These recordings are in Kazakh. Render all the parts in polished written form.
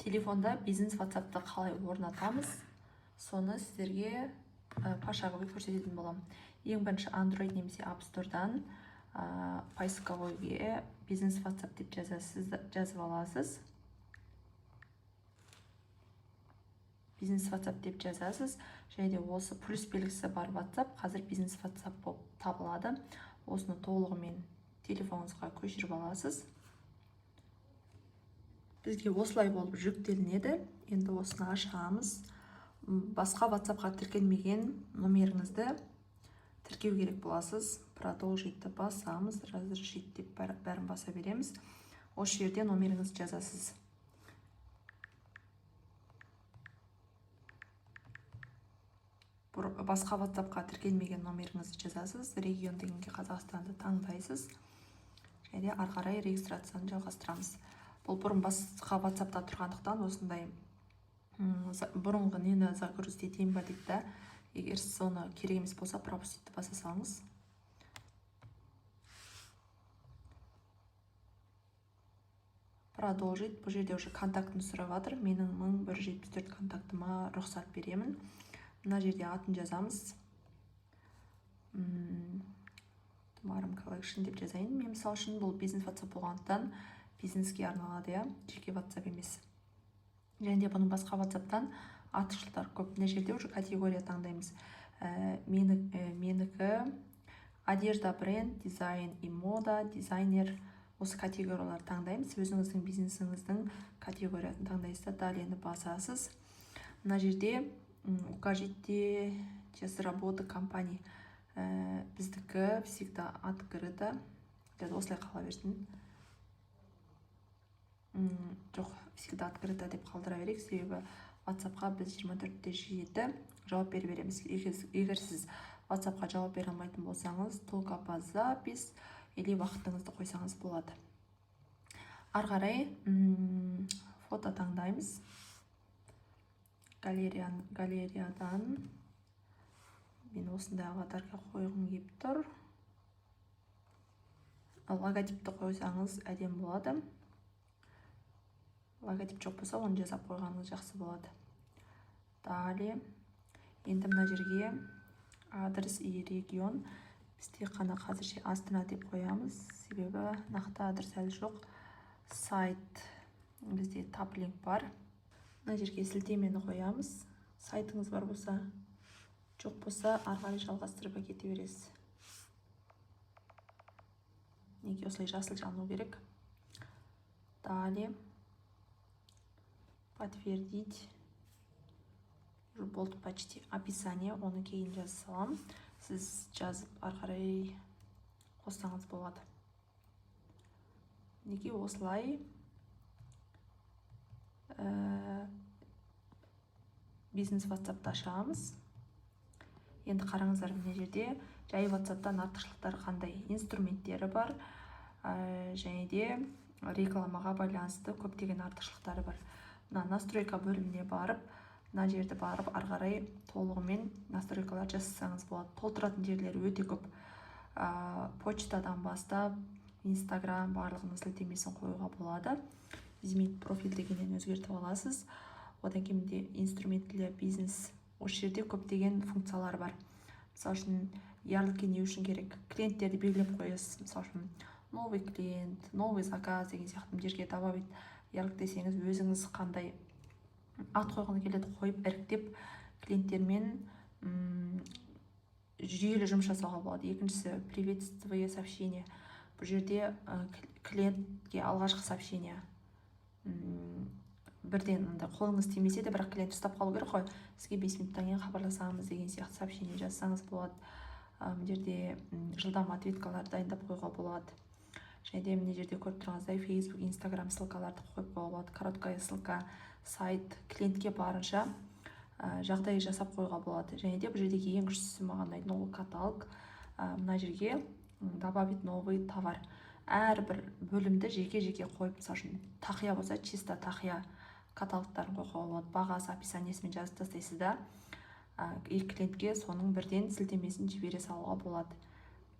Телефонда бизнес WhatsApp'ты қалай орнатамыз, соны сіздерге пошаговый көрсететін боламын. Ең бірінші Android немесе App Store'дан поисковойге бизнес WhatsApp деп жазып аласыз. Бизнес WhatsApp деп жазасыз. Және де осы плюс белгісі бар WhatsApp қазір бизнес WhatsApp болып табылады. Осыны толығымен телефоныңызға көшіріп аласыз. Бізге осылай болып жүктелінеді. Енді осыны ашамыз. Басқа WhatsAppқа тіркелмеген номеріңізді тіркеу керек боласыз. Продолжитті басамыз. Разрешить деп бәрін баса береміз. Осы жерде номеріңізді жазасыз. Басқа WhatsAppқа тіркелмеген номеріңізді жазасыз. Регион дегенге Қазақстанды таңдайсыз. Және де ары қарай регистрацияны жалғастырамыз. Бұл бұрын басқа WhatsApp'та тұрғандықтан осындай бұрынғы нені загрузить етейін ба дейді. Егер соны керек емес болса, пропустить баса салыңыз. Продолжить. Бұл жерде уже контактын сұрап жатыр. Менің 1174 контактыма рұқсат беремін. Мына жерде атын жазамыз. Tomorrow Collection деп жазайын. Мен мысал үшін бұл бизнес WhatsApp болғандықтан бизнеске арналады, жеке WhatsApp емес. Және де бұның басқа WhatsApp'тан артықшылықтар көп. Мына жерде уже категория таңдаймыз. Менікі одежда, бренд, дизайн и мода, дизайнер. Осы категориялар таңдаймыз. Өзіңіздің бизнесіңіздің категориясын таңдайсыз. Далені басасыз. Мына жерде укажите час работы компании. Біздікі всегда открыто. Осылай қала берсін. Жоқ, всегда открыто деп қалдыра берейік. Себебі WhatsAppқа біз 24/7 жауап бере береміз. Егер сіз WhatsAppқа жауап бере алмайтын болсаңыз, только по запись или уақытыңызды қойсаңыз болады. Ары қарай фото таңдаймыз. Галереядан мен осындай аватарка қойғым келіп тұр. Логотипті қойсаңыз әдем болады. Логотип жоқ болса, оны жазап қойғаныңыз жақсы болады. Далее, енді мына жерге адрес и регион. Бізде қана қазірше Астана деп қоямыз. Себебі нақты адрес әлі жоқ. Сайт бізде таплинк бар. Мына жерге сілтемені қоямыз. Сайтыңыз бар болса, жоқ болса, ары қарай жалғастырып кете бересіз. Неге осылай жасыл жану керек? Далее, подтвердить. Болды почти описание, оны кейін жазып салам. Сіз жазып ары қарай қоссаңыз болады. Неге осылай бизнес WhatsApp'ты ашамыз. Енді қараңыздар, мына жерде жай WhatsApp'тан артықшылықтар қандай инструменттері бар, және де рекламаға байланысты көптеген артықшылықтары бар. Мына настройка бөліміне барып, мына жерді барып, ары қарай толығымен настройкалар жасасаңыз болады. Толтыратын жерлері өте көп. Почтадан бастап, Instagram барлығының сілтемесін қоюға болады. Изменить профиль дегеннен өзгертіп аласыз. Одан кейін инструментлі бизнес. Осы жерде көптеген функциялар бар. Мысалы үшін, ярлыке не үшін керек? Клиенттерді белгілеп қоясыз. Мысалы үшін, новый клиент, новый заказ деген сияқты жерге добавить ярлык десеңіз, өзіңіз қандай ат қойғаны келеді, қойып іріктеп клиенттермен жүйелі жұмыс жасауға болады. Екіншісі, приветствие сообщение. Бұл жерде клиентке алғашқы сообщение. Бірден қолыңыз тимесе де, бірақ клиент ұстап қалу керек қой. Сізге 5 минуттан кейін хабарласамыз деген сияқты сообщение жазсаңыз болады. Мына жерде жылдам ответкалар дайындап қойға болады. Және де мына жерде көріп тұрғандай Facebook, Instagram ссылкаларды қойып қойға болады. Короткая ссылка, сайт, клиентке барынша жағдай жасап қойға болады. Және де бұл жердегі ең күштісі маған ұнайтын ол каталог. Мына жерге добавить новый товар. Әрбір бөлімді жеке-жеке қойып, мысалы үшін тақия болса, чисто тақия каталогтарын қойға болады. Бағасы описаниесімен жазып тастайсыз да, клиентке соның бірден сілтемесін жібере салуға болады.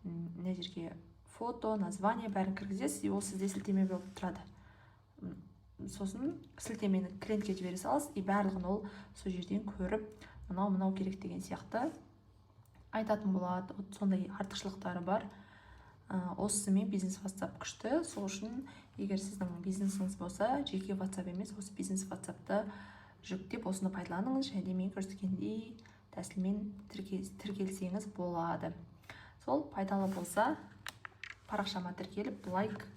Мына жерге фото, название бәрін кіргізесіз, ол сізде сілтеме болып тұрады. сосын сілтемені клиентке жібере саласыз, и барлығын ол сол жерден көріп, мынау керек деген сияқты айтатын болады. Сондай артықшылықтары бар. Осысымен бизнес WhatsApp күшті. Сол үшін егер сіздің бизнесіңіз болса, жеке WhatsApp емес, осы бизнес WhatsApp'ты жүктеп осыны пайдаланыңыз, және мен көрсеткендей тәсілмен тіркелсеңіз болады. Сол пайдалы болса, парақшама тіркеліп, лайк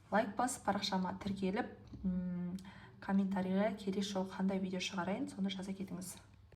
басып, парақшама тіркеліп, комментарийға келесі жолы қандай видео шығарайын, соны жаза кетіңіз.